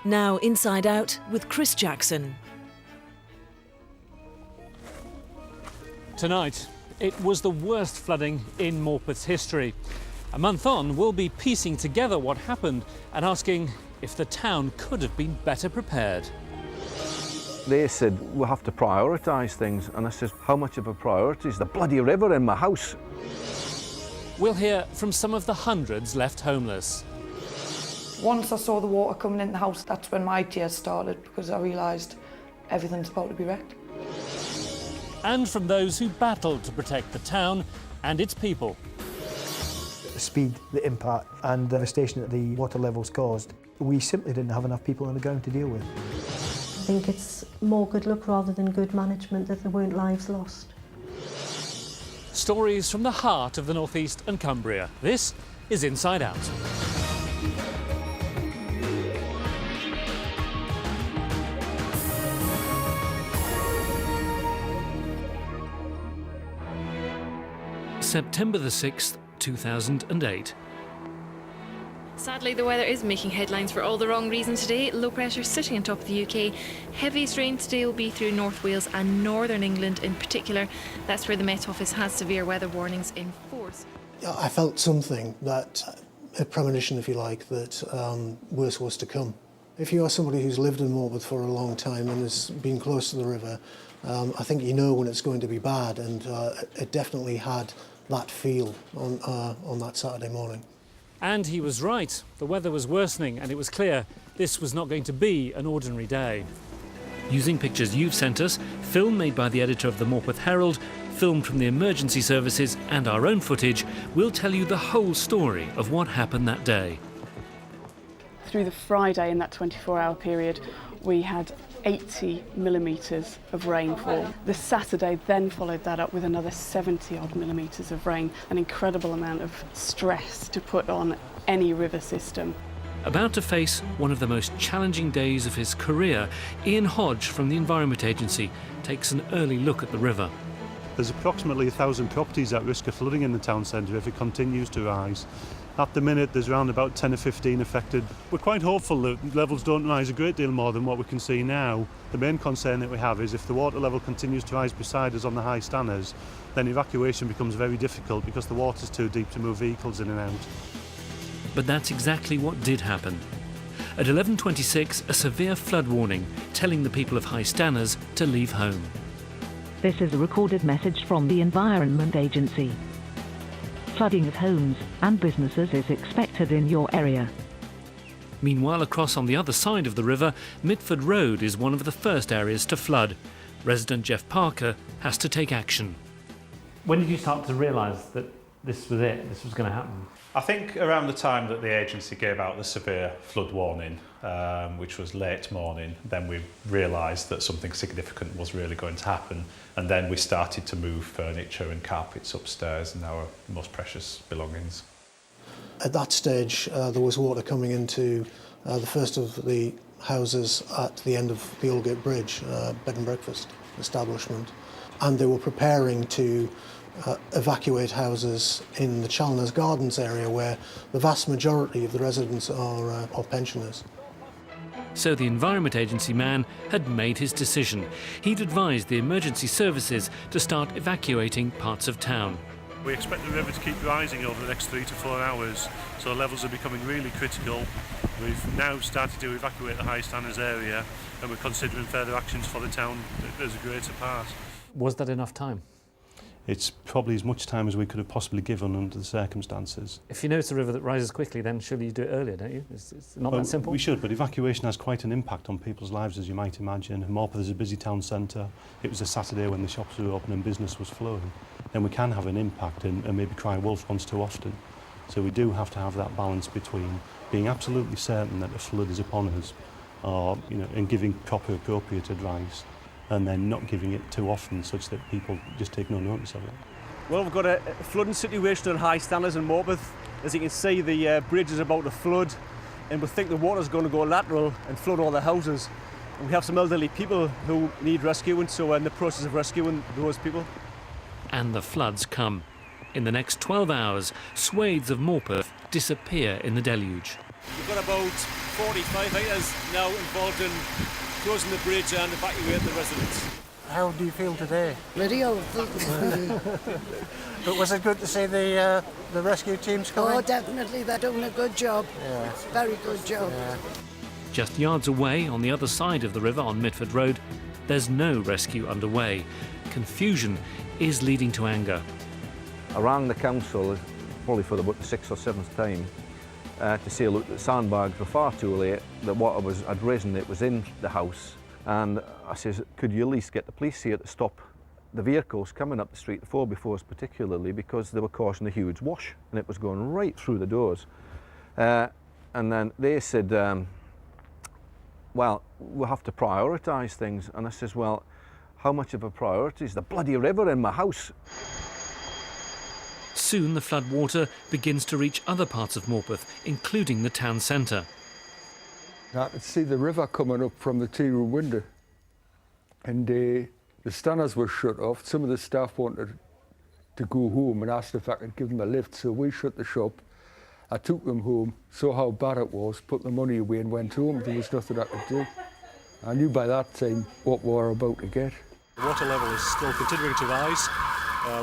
Now Inside Out with Chris Jackson. Tonight, it was the worst flooding in Morpeth's history. A month on, we'll be piecing together what happened and asking if the town could have been better prepared. They said, we'll have to prioritise things, and I said, how much of a priority is the bloody river in my house? We'll hear from some of the hundreds left homeless. Once I saw the water coming in the house, that's when my tears started, because I realised everything's about to be wrecked. And from those who battled to protect the town and its people. The speed, the impact and the devastation that the water levels caused, we simply didn't have enough people on the ground to deal with. I think it's more good luck rather than good management that there weren't lives lost. Stories from the heart of the North East and Cumbria. This is Inside Out. September the 6th, 2008. Sadly, the weather is making headlines for all the wrong reasons today. Low pressure sitting on top of the UK. Heaviest rain today will be through North Wales and Northern England in particular. That's where the Met Office has severe weather warnings in force. I felt something, that a premonition, if you like, that worse was to come. If you are somebody who's lived in Morpeth for a long time and has been close to the river, I think you know when it's going to be bad, and it definitely had that feel on that Saturday morning. And he was right. The weather was worsening and it was clear this was not going to be an ordinary day. Using pictures you've sent us, film made by the editor of the Morpeth Herald, film from the emergency services and our own footage, we'll tell you the whole story of what happened that day. Through the Friday in that 24-hour period, we had 80 millimetres of rainfall. The Saturday then followed that up with another 70-odd millimetres of rain, an incredible amount of stress to put on any river system. About to face one of the most challenging days of his career, Ian Hodge from the Environment Agency takes an early look at the river. There's approximately 1,000 properties at risk of flooding in the town centre if it continues to rise. At the minute, there's around about 10 or 15 affected. We're quite hopeful that levels don't rise a great deal more than what we can see now. The main concern that we have is if the water level continues to rise beside us on the high stanners, then evacuation becomes very difficult because the water's too deep to move vehicles in and out. But that's exactly what did happen. At 11:26, a severe flood warning telling the people of High Stanners to leave home. This is a recorded message from the Environment Agency. Flooding of homes and businesses is expected in your area. Meanwhile, across on the other side of the river, Mitford Road is one of the first areas to flood. Resident GEOFF Parker has to take action. When did you start to realise that this was it, this was going to happen? I think around the time that the agency gave out the severe flood warning, which was late morning, then we realised that something significant was really going to happen, and then we started to move furniture and carpets upstairs and our most precious belongings. At that stage, there was water coming into the first of the houses at the end of the Aldgate Bridge, bed and breakfast establishment, and they were preparing to evacuate houses in the Challiners Gardens area, where the vast majority of the residents are pensioners. So the Environment Agency man had made his decision. He'd advised the emergency services to start evacuating parts of town. We expect the river to keep rising over the next 3 to 4 hours, so the levels are becoming really critical. We've now started to evacuate the High Stanners area, and we're considering further actions for the town as a greater part. Was that enough time? It's probably as much time as we could have possibly given under the circumstances. If you notice a river that rises quickly, then surely you do it earlier, don't you? It's not that simple? We should, but evacuation has quite an impact on people's lives, as you might imagine. Morpeth is a busy town centre. It was a Saturday when the shops were open and business was flowing. Then we can have an impact and maybe cry wolf once too often. So we do have to have that balance between being absolutely certain that a flood is upon us, or, and giving proper, appropriate advice, and then not giving it too often such that people just take no notice of it. Well, we've got a flooding situation on High Stanners in Morpeth. As you can see, the bridge is about to flood, and we think the water's going to go lateral and flood all the houses. And we have some elderly people who need rescuing, so we're in the process of rescuing those people. And the floods come. In the next 12 hours, swathes of Morpeth disappear in the deluge. We've got about 45 hectares now involved in closing the bridge and evacuating the residents. How do you feel today? Very old. But was it good to see the rescue teams coming? Oh, definitely. They're doing a good job. Yeah. Very good job. Yeah. Just yards away, on the other side of the river on Mitford Road, there's no rescue underway. Confusion is leading to anger. I rang the council, probably for about the 6th or 7th time, to say, look, the sandbags were far too late, the water had risen, it was in the house, and I says, could you at least get the police here to stop the vehicles coming up the street, the 4x4s particularly, because they were causing a huge wash, and it was going right through the doors. And then they said, well, we'll have to prioritise things, and I says, well, how much of a priority is the bloody river in my house? Soon the flood water begins to reach other parts of Morpeth, including the town centre. I could see the river coming up from the tea room window, and the standers were shut off. Some of the staff wanted to go home and asked if I could give them a lift, so we shut the shop. I took them home, saw how bad it was, put the money away and went home. There was nothing I could do. I knew by that time what we were about to get. The water level is still continuing to rise.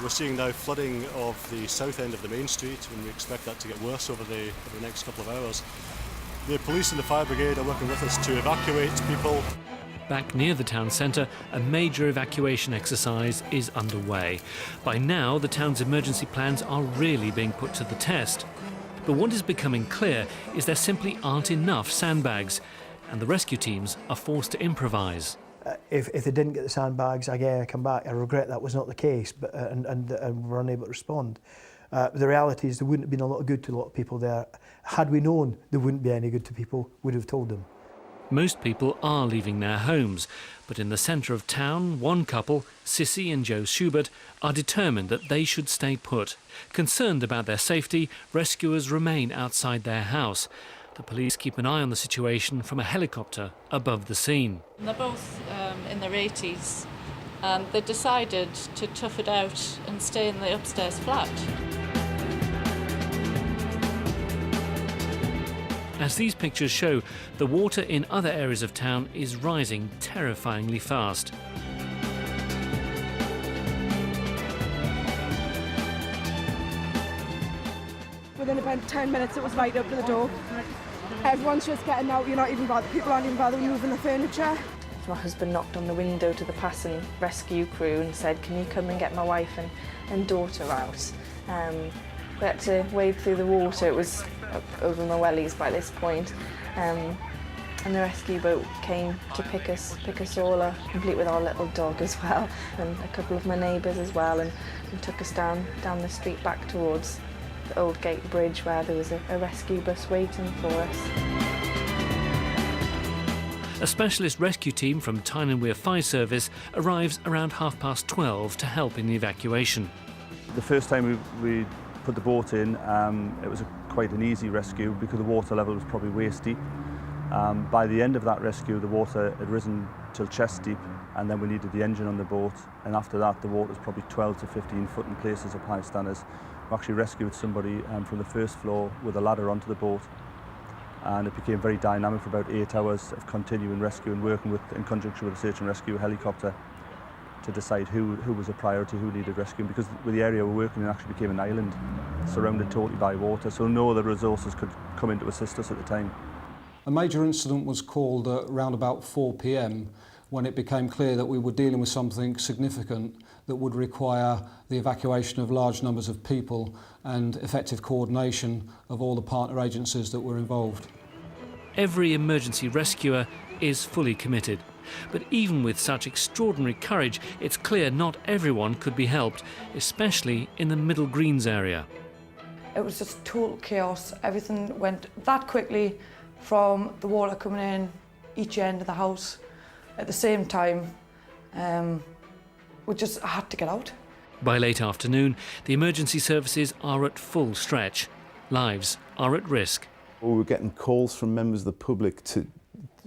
We're seeing now flooding of the south end of the main street, and we expect that to get worse over the next couple of hours. The police and the fire brigade are working with us to evacuate people. Back near the town centre, a major evacuation exercise is underway. By now, the town's emergency plans are really being put to the test. But what is becoming clear is there simply aren't enough sandbags, and the rescue teams are forced to improvise. If they didn't get the sandbags, again, I come back, I regret that was not the case, but and were unable to respond. The reality is there wouldn't have been a lot of good to a lot of people there. Had we known there wouldn't be any good to people, we'd have told them. Most people are leaving their homes, but in the centre of town, one couple, Sissy and Joe Schubert, are determined that they should stay put. Concerned about their safety, rescuers remain outside their house. The police keep an eye on the situation from a helicopter above the scene. They're both in their 80s, and they decided to tough it out and stay in the upstairs flat. As these pictures show, the water in other areas of town is rising terrifyingly fast. Within about 10 minutes it was right up to the door. Everyone's just getting out, you're not even bothered, people aren't even bothering moving the furniture. My husband knocked on the window to the passing rescue crew and said, can you come and get my wife and daughter out? We had to wade through the water, it was up over my wellies by this point. And the rescue boat came to pick us all up, complete with our little dog as well, and a couple of my neighbours as well, and took us down the street back towards the Old Gate Bridge where there was a rescue bus waiting for us. A specialist rescue team from Tyne Fire Service arrives around 12:30 to help in the evacuation. The first time we put the boat in, it was quite an easy rescue because the water level was probably waist deep. By the end of that rescue, the water had risen till chest deep, and then we needed the engine on the boat, and after that the water was probably 12 to 15 foot in places up high standers. We actually rescued somebody from the first floor with a ladder onto the boat, and it became very dynamic for about 8 hours of continuing rescue and working in conjunction with the search and rescue helicopter to decide who was a priority, who needed rescuing, because with the area we're working in actually became an island surrounded totally by water, so no other resources could come in to assist us at the time. A major incident was called around about 4 p.m. when it became clear that we were dealing with something significant that would require the evacuation of large numbers of people and effective coordination of all the partner agencies that were involved. Every emergency rescuer is fully committed. But even with such extraordinary courage, it's clear not everyone could be helped, especially in the Middle Greens area. It was just total chaos. Everything went that quickly, from the water coming in each end of the house at the same time. We just had to get out. By late afternoon, the emergency services are at full stretch. Lives are at risk. We were getting calls from members of the public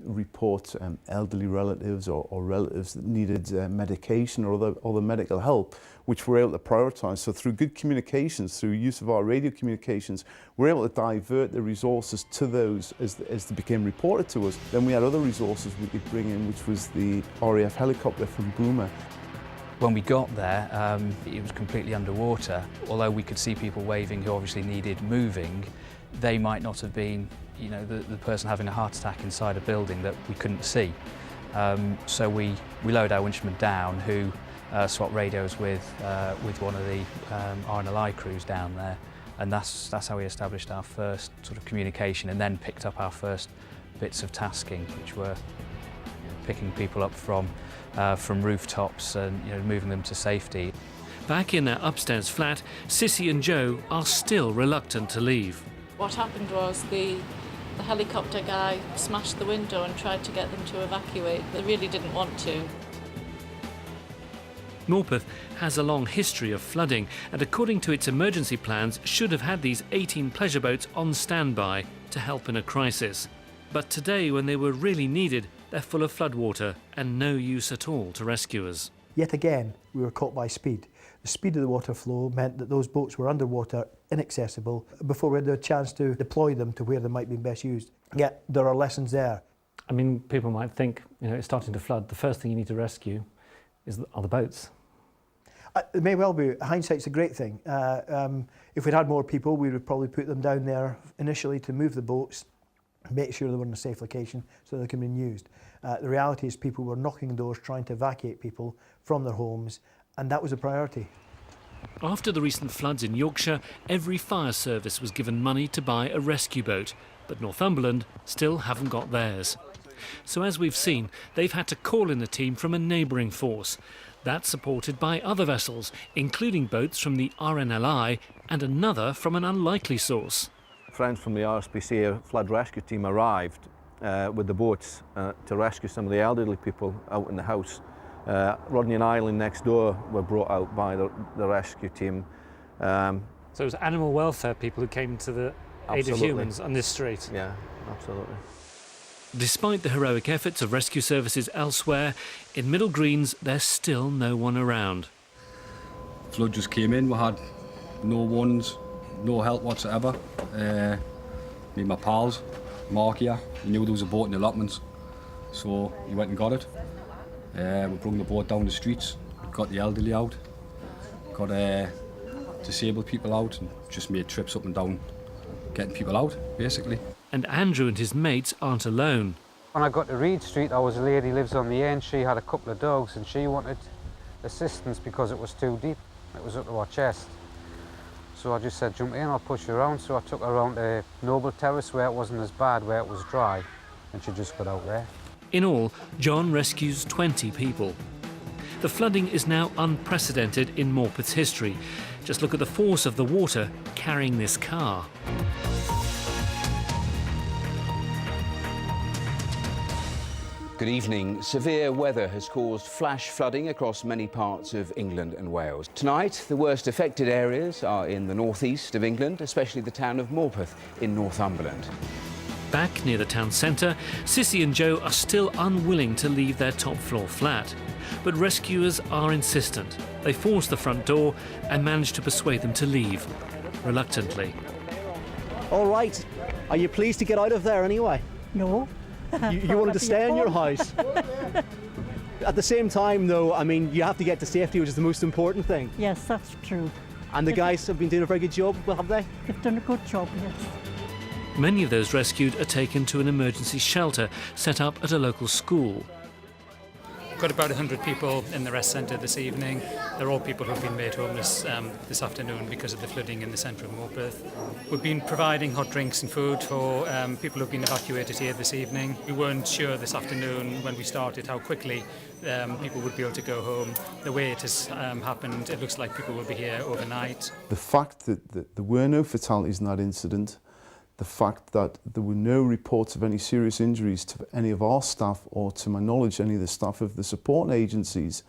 report elderly relatives or relatives that needed medication or other medical help, which we're able to prioritise. So through good communications, through use of our radio communications, we're able to divert the resources to those as they became reported to us. Then we had other resources we could bring in, which was the RAF helicopter from Borough. When we got there, it was completely underwater. Although we could see people waving who obviously needed moving, they might not have been, you know, the person having a heart attack inside a building that we couldn't see. So we lowered our winchman down, who swapped radios with one of the RNLI crews down there, and that's how we established our first sort of communication, and then picked up our first bits of tasking, which were picking people up from rooftops and moving them to safety. Back in their upstairs flat, Sissy and Joe are still reluctant to leave. What happened was the helicopter guy smashed the window and tried to get them to evacuate. They really didn't want to. Morpeth has a long history of flooding, and according to its emergency plans, should have had these 18 pleasure boats on standby to help in a crisis. But today, when they were really needed, they're full of floodwater and no use at all to rescuers. Yet again, we were caught by speed. The speed of the water flow meant that those boats were underwater, inaccessible, before we had the chance to deploy them to where they might be best used. Yet there are lessons there. I mean, people might think, it's starting to flood. The first thing you need to rescue are the boats. It may well be. Hindsight's a great thing. If we'd had more people, we would probably put them down there initially to move the boats, make sure they were in a safe location so they can be used. The reality is people were knocking doors trying to evacuate people from their homes, and that was a priority. After the recent floods in Yorkshire, every fire service was given money to buy a rescue boat, but Northumberland still haven't got theirs. So as we've seen, they've had to call in a team from a neighbouring force. That's supported by other vessels, including boats from the RNLI and another from an unlikely source. Friends from the RSPCA flood rescue team arrived with the boats to rescue some of the elderly people out in the house. Rodney and Eileen next door were brought out by the rescue team. So it was animal welfare people who came to the aid of humans on this street? Yeah, absolutely. Despite the heroic efforts of rescue services elsewhere, in Middle Greens there's still no one around. Flood just came in, we had no warnings, no help whatsoever. Me and my pals, Mark here, he knew there was a boat in the allotments, so he went and got it. We brought the boat down the streets, got the elderly out, got disabled people out, and just made trips up and down, getting people out, basically. And Andrew and his mates aren't alone. When I got to Reed Street, there was a lady who lives on the end. She had a couple of dogs and she wanted assistance because it was too deep. It was up to her chest. So I just said, jump in, I'll push you around. So I took her around to Noble Terrace where it wasn't as bad, where it was dry, and she just got out there. In all, John rescues 20 people. The flooding is now unprecedented in Morpeth's history. Just look at the force of the water carrying this car. Good evening. Severe weather has caused flash flooding across many parts of England and Wales. Tonight, the worst affected areas are in the northeast of England, especially the town of Morpeth in Northumberland. Back near the town centre, Sissy and Joe are still unwilling to leave their top-floor flat. But rescuers are insistent. They force the front door and manage to persuade them to leave, reluctantly. All right. Are you pleased to get out of there anyway? No. You wanted to stay in your house. At the same time, though, I mean, you have to get to safety, which is the most important thing. Yes, that's true. And the guys have been doing a very good job, well, have they? They've done a good job, yes. Many of those rescued are taken to an emergency shelter set up at a local school. We've got about 100 people in the rest centre this evening. They're all people who've been made homeless this afternoon because of the flooding in the centre of Morpeth. We've been providing hot drinks and food for people who've been evacuated here this evening. We weren't sure this afternoon when we started how quickly people would be able to go home. The way it has happened, it looks like people will be here overnight. The fact that there were no fatalities in that incident, the fact that there were no reports of any serious injuries to any of our staff or, to my knowledge, any of the staff of the support agencies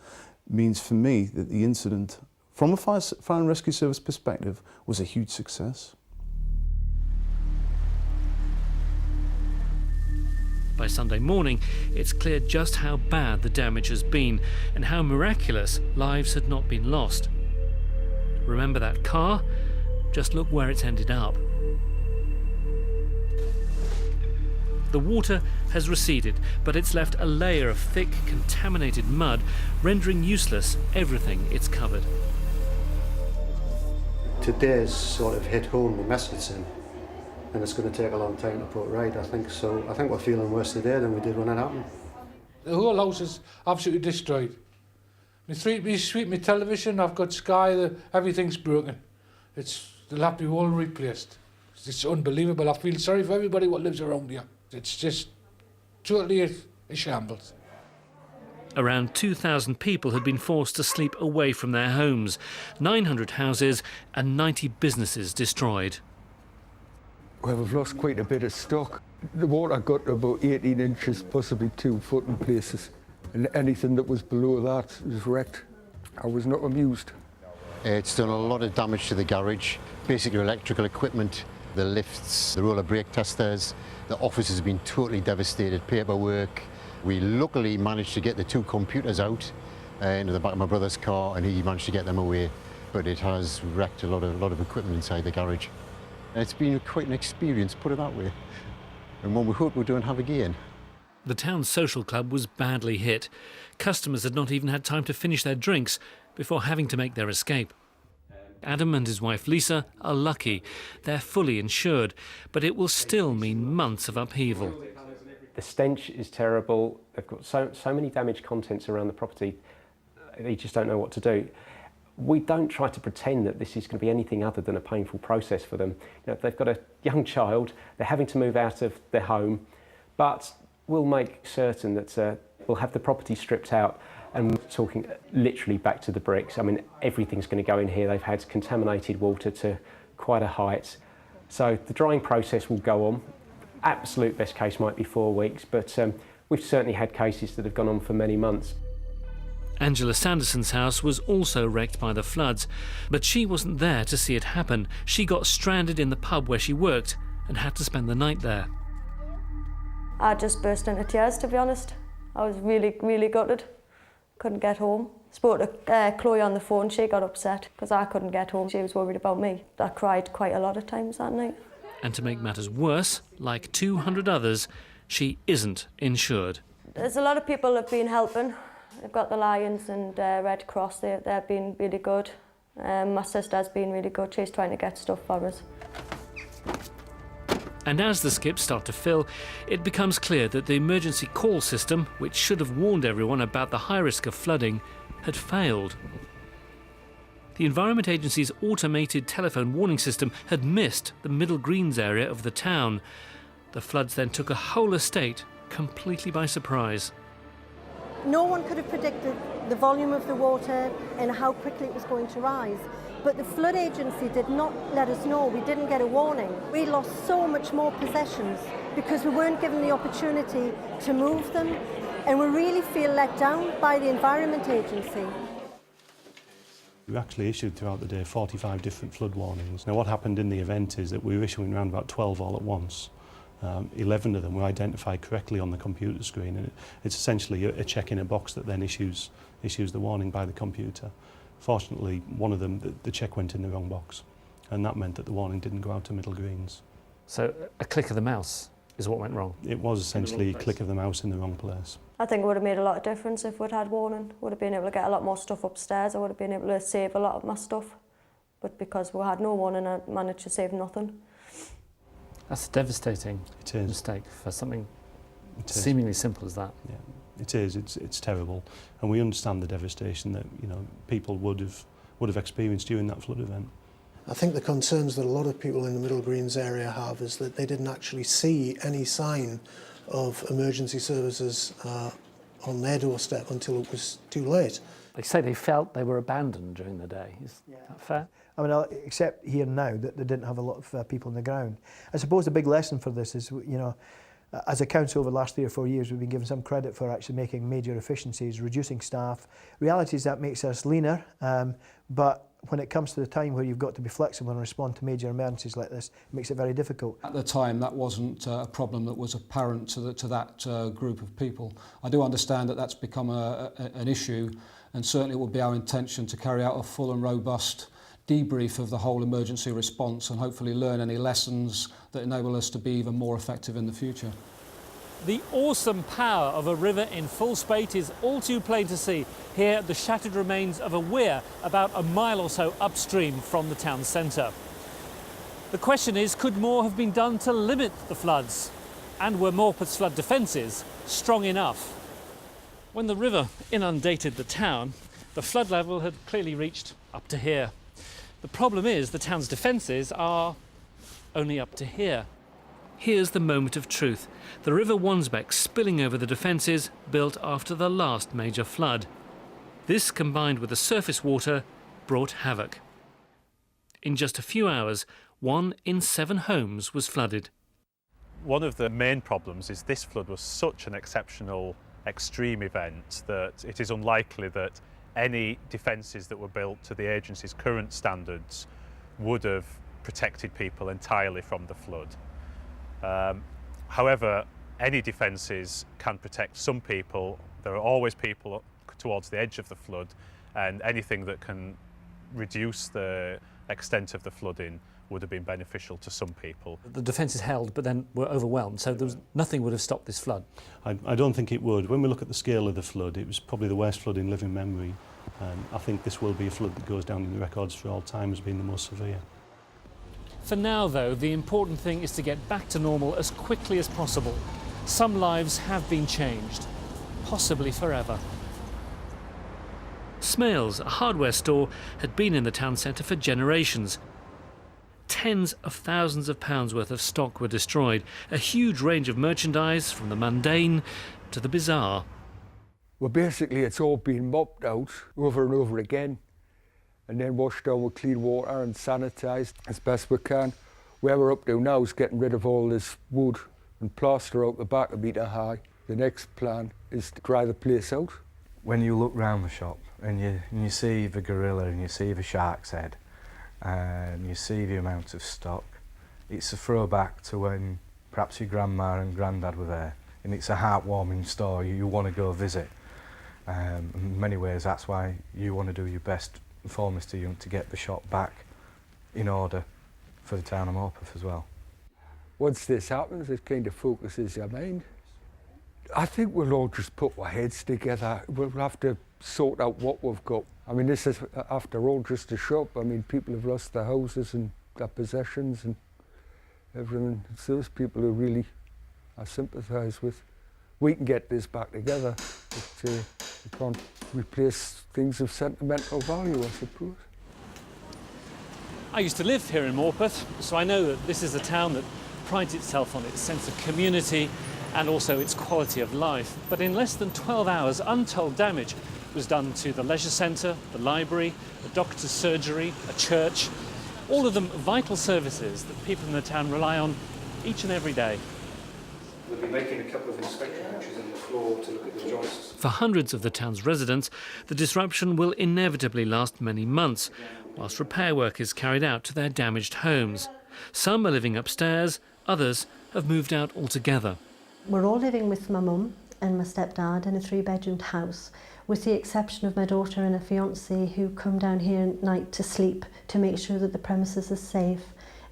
means for me that the incident, from a fire and rescue service perspective, was a huge success. By Sunday morning, it's clear just how bad the damage has been and how miraculous lives had not been lost. Remember that car? Just look where it's ended up. The water has receded, but it's left a layer of thick, contaminated mud, rendering useless everything it's covered. Today's sort of hit home the mess it's in, and it's going to take a long time to put right, I think. So I think we're feeling worse today than we did when it happened. The whole house is absolutely destroyed. My suite, my television, I've got Sky, everything's broken. They'll have to be all replaced. It's unbelievable. I feel sorry for everybody what lives around here. It's just totally a shambles. Around 2,000 people had been forced to sleep away from their homes, 900 houses and 90 businesses destroyed. Well, we've lost quite a bit of stock. The water got to about 18 inches, possibly 2 foot in places. And anything that was below that was wrecked. I was not amused. It's done a lot of damage to the garage, basically electrical equipment, the lifts, the roller brake testers. The office has been totally devastated, paperwork. We luckily managed to get the 2 computers out into the back of my brother's car, and he managed to get them away. But it has wrecked a lot of equipment inside the garage. And it's been quite an experience, put it that way, and one we hope we don't have again. The town's social club was badly hit. Customers had not even had time to finish their drinks before having to make their escape. Adam and his wife Lisa are lucky. They're fully insured, but it will still mean months of upheaval. The stench is terrible. They've got so many damaged contents around the property, they just don't know what to do. We don't try to pretend that this is going to be anything other than a painful process for them. You know, they've got a young child, they're having to move out of their home, but we'll make certain that we'll have the property stripped out, and we're talking literally back to the bricks. I mean, everything's going to go in here. They've had contaminated water to quite a height. So the drying process will go on. Absolute best case might be 4 weeks, but we've certainly had cases that have gone on for many months. Angela Sanderson's house was also wrecked by the floods, but she wasn't there to see it happen. She got stranded in the pub where she worked and had to spend the night there. I just burst into tears, to be honest. I was really, really gutted. Couldn't get home. Spoke to Chloe on the phone. She got upset because I couldn't get home. She was worried about me. I cried quite a lot of times that night. And to make matters worse, like 200 others, she isn't insured. There's a lot of people that have been helping. They've got the Lions and Red Cross. They've been really good. My sister's been really good. She's trying to get stuff for us. And as the skips start to fill, it becomes clear that the emergency call system, which should have warned everyone about the high risk of flooding, had failed. The Environment Agency's automated telephone warning system had missed the Middle Greens area of the town. The floods then took a whole estate completely by surprise. No one could have predicted the volume of the water and how quickly it was going to rise. But the flood agency did not let us know. We didn't get a warning. We lost so much more possessions because we weren't given the opportunity to move them, and we really feel let down by the Environment Agency. We actually issued throughout the day 45 different flood warnings. Now what happened in the event is that we were issuing around about 12 all at once. 11 of them were identified correctly on the computer screen, and it's essentially a check in a box that then issues the warning by the computer. Fortunately, one of them, the check went in the wrong box, and that meant that the warning didn't go out to Middle Greens. So a click of the mouse is what went wrong? It was essentially a click of the mouse in the wrong place. I think it would have made a lot of difference if we'd had warning. Would have been able to get a lot more stuff upstairs. I would have been able to save a lot of my stuff. But because we had no warning, I managed to save nothing. That's a devastating mistake for something seemingly simple as that. Yeah, it is. It's terrible, and we understand the devastation that people would have experienced during that flood event. I think the concerns that a lot of people in the Middle Greens area have is that they didn't actually see any sign of emergency services on their doorstep until it was too late. They say they felt they were abandoned during the day. Is that fair? I mean, except here now that they didn't have a lot of people on the ground. I suppose the big lesson for this is, as a council over the last 3 or 4 years, we've been given some credit for actually making major efficiencies, reducing staff. Reality is that makes us leaner, but when it comes to the time where you've got to be flexible and respond to major emergencies like this, it makes it very difficult. At the time, that wasn't a problem that was apparent to that group of people. I do understand that that's become an issue, and certainly it will be our intention to carry out a full and robust debrief of the whole emergency response and hopefully learn any lessons that enable us to be even more effective in the future. The awesome power of a river in full spate is all too plain to see here at the shattered remains of a weir about a mile or so upstream from the town centre. The question is, could more have been done to limit the floods? And were Morpeth's flood defences strong enough? When the river inundated the town, the flood level had clearly reached up to here. The problem is the town's defences are only up to here. Here's the moment of truth. The River Wansbeck spilling over the defences built after the last major flood. This, combined with the surface water, brought havoc. In just a few hours, 1 in 7 homes was flooded. One of the main problems is this flood was such an exceptional, extreme event that it is unlikely that any defences that were built to the agency's current standards would have protected people entirely from the flood. However, any defences can protect some people. There are always people towards the edge of the flood, and anything that can reduce the extent of the flooding would have been beneficial to some people. The defences held, but then were overwhelmed, so nothing would have stopped this flood. I don't think it would. When we look at the scale of the flood, it was probably the worst flood in living memory. I think this will be a flood that goes down in the records for all time as being the most severe. For now, though, the important thing is to get back to normal as quickly as possible. Some lives have been changed, possibly forever. Smales, a hardware store, had been in the town centre for generations. Tens of thousands of pounds worth of stock were destroyed, a huge range of merchandise from the mundane to the bizarre. Well, basically it's all been mopped out over and over again and then washed down with clean water and sanitised as best we can. Where we're up to now is getting rid of all this wood and plaster out the back 1 metre high. The next plan is to dry the place out. When you look round the shop and you see the gorilla and you see the shark's head and you see the amount of stock, it's a throwback to when perhaps your grandma and granddad were there, and it's a heartwarming store you want to go visit. In many ways that's why you want to do your best for Mr. Young to get the shop back in order for the town of Morpeth as well. Once this happens, it kind of focuses your mind. I think we'll all just put our heads together. We'll have to sort out what we've got. I mean, this is, after all, just a shop. I mean, people have lost their houses and their possessions and everything. It's those people who really I sympathise with. We can get this back together, but we can't replace things of sentimental value, I suppose. I used to live here in Morpeth, so I know that this is a town that prides itself on its sense of community and also its quality of life. But in less than 12 hours, untold damage was done to the leisure centre, the library, a doctor's surgery, a church, all of them vital services that people in the town rely on each and every day. We'll be making a couple of inspection patches in the floor to look at the joists. For hundreds of the town's residents, the disruption will inevitably last many months, whilst repair work is carried out to their damaged homes. Some are living upstairs, others have moved out altogether. We're all living with my mum and my stepdad in a 3-bedroomed house, with the exception of my daughter and a fiancé who come down here at night to sleep to make sure that the premises are safe.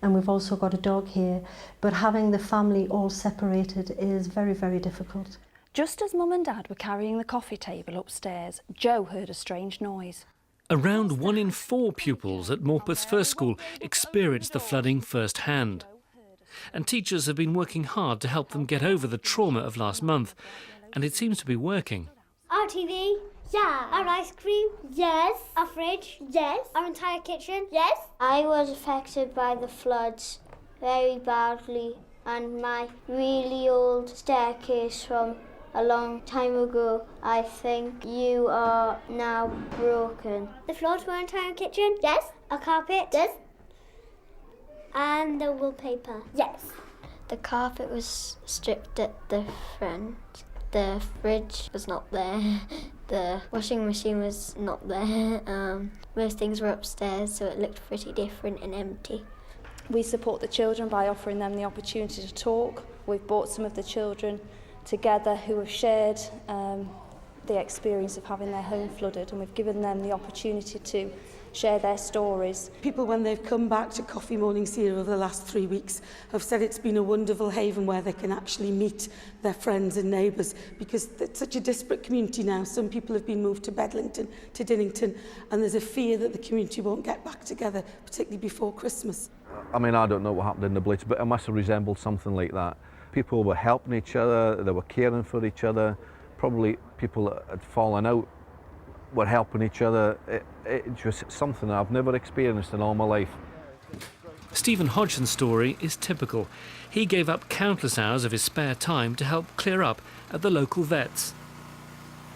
And we've also got a dog here, but having the family all separated is very, very difficult. Just as Mum and Dad were carrying the coffee table upstairs, Joe heard a strange noise. Around 1 in 4 pupils at Morpeth's first school experienced the flooding firsthand. And teachers have been working hard to help them get over the trauma of last month, and it seems to be working. Our TV? Yeah. Our ice cream? Yes. Our fridge? Yes. Our entire kitchen? Yes. I was affected by the floods very badly, and my really old staircase from a long time ago, I think you are now broken. The floors were our entire kitchen? Yes. Our carpet? Yes. And the wallpaper? Yes. The carpet was stripped at the front. The fridge was not there. The washing machine was not there. Most things were upstairs, so it looked pretty different and empty. We support the children by offering them the opportunity to talk. We've brought some of the children together who have shared the experience of having their home flooded, and we've given them the opportunity to share their stories. People, when they've come back to coffee mornings here over the last 3 weeks, have said it's been a wonderful haven where they can actually meet their friends and neighbours, because it's such a disparate community now. Some people have been moved to Bedlington, to Dinnington, and there's a fear that the community won't get back together, particularly before Christmas. I mean, I don't know what happened in the Blitz, but it must have resembled something like that. People were helping each other, they were caring for each other. Probably people that had fallen out were helping each other. It's just something I've never experienced in all my life. Stephen Hodgson's story is typical. He gave up countless hours of his spare time to help clear up at the local vets.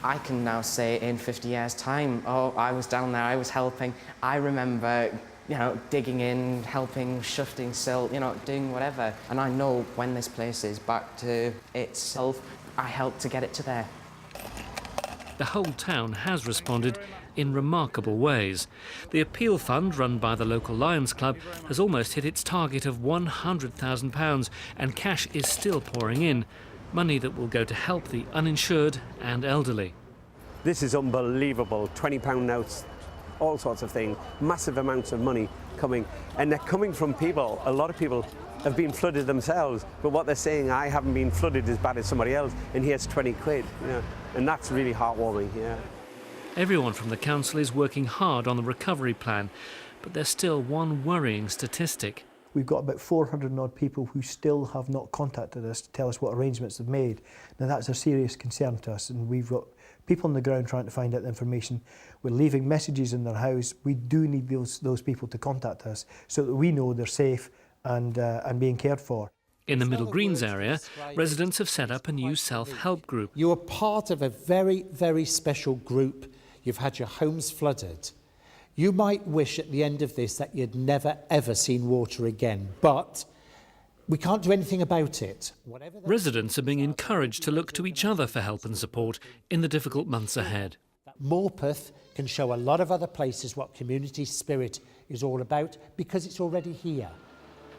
I can now say in 50 years' time, oh, I was down there, I was helping. I remember, you know, digging in, helping, shifting silt, you know, doing whatever. And I know when this place is back to itself, I helped to get it to there. The whole town has responded in remarkable ways. The appeal fund run by the local Lions Club has almost hit its target of £100,000, and cash is still pouring in, money that will go to help the uninsured and elderly. This is unbelievable. £20 notes, all sorts of things, massive amounts of money coming, and they're coming from people. A lot of people have been flooded themselves, but what they're saying, I haven't been flooded as bad as somebody else, and here's 20 quid, you know, and that's really heartwarming. Yeah. Everyone from the council is working hard on the recovery plan, but there's still one worrying statistic. We've got about 400 odd people who still have not contacted us to tell us what arrangements they've made. Now that's a serious concern to us, and we've got people on the ground trying to find out the information. We're leaving messages in their house. We do need those people to contact us so that we know they're safe and being cared for. In the Middle Greens area, residents have set up a new self-help group. You are part of a very, very special group. You've had your homes flooded. You might wish at the end of this that you'd never, ever seen water again, but we can't do anything about it. Residents are being encouraged to look to each other for help and support in the difficult months ahead. Morpeth can show a lot of other places what community spirit is all about because it's already here.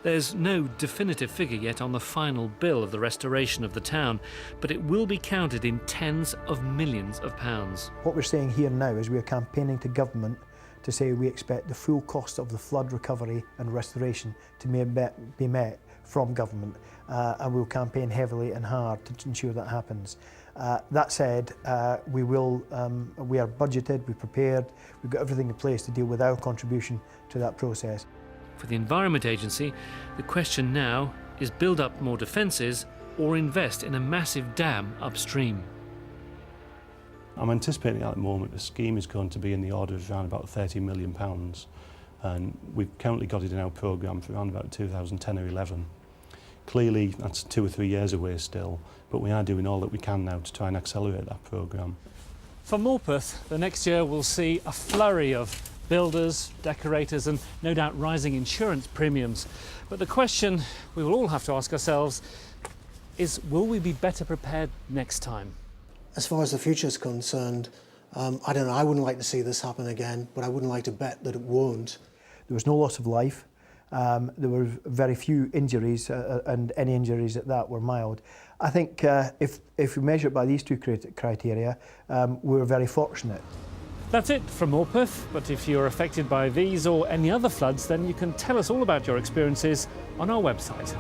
There's no definitive figure yet on the final bill of the restoration of the town, but it will be counted in tens of millions of pounds. What we're saying here now is we're campaigning to government to say we expect the full cost of the flood recovery and restoration to be met from government, and we'll campaign heavily and hard to ensure that happens. That said, we are budgeted, we're prepared, we've got everything in place to deal with our contribution to that process. For the Environment Agency, the question now is build up more defences or invest in a massive dam upstream. I'm anticipating at the moment the scheme is going to be in the order of around about £30 million, and we've currently got it in our programme for around about 2010 or 11. Clearly that's 2 or 3 years away still, but we are doing all that we can now to try and accelerate that programme. For Morpeth, the next year will see a flurry of builders, decorators and no doubt rising insurance premiums. But the question we will all have to ask ourselves is, will we be better prepared next time? As far as the future is concerned, I don't know, I wouldn't like to see this happen again, but I wouldn't like to bet that it won't. There was no loss of life. There were very few injuries, and any injuries at that were mild. I think if we measure it by these two criteria, we're very fortunate. That's it from Morpeth, but if you're affected by these or any other floods, then you can tell us all about your experiences on our website.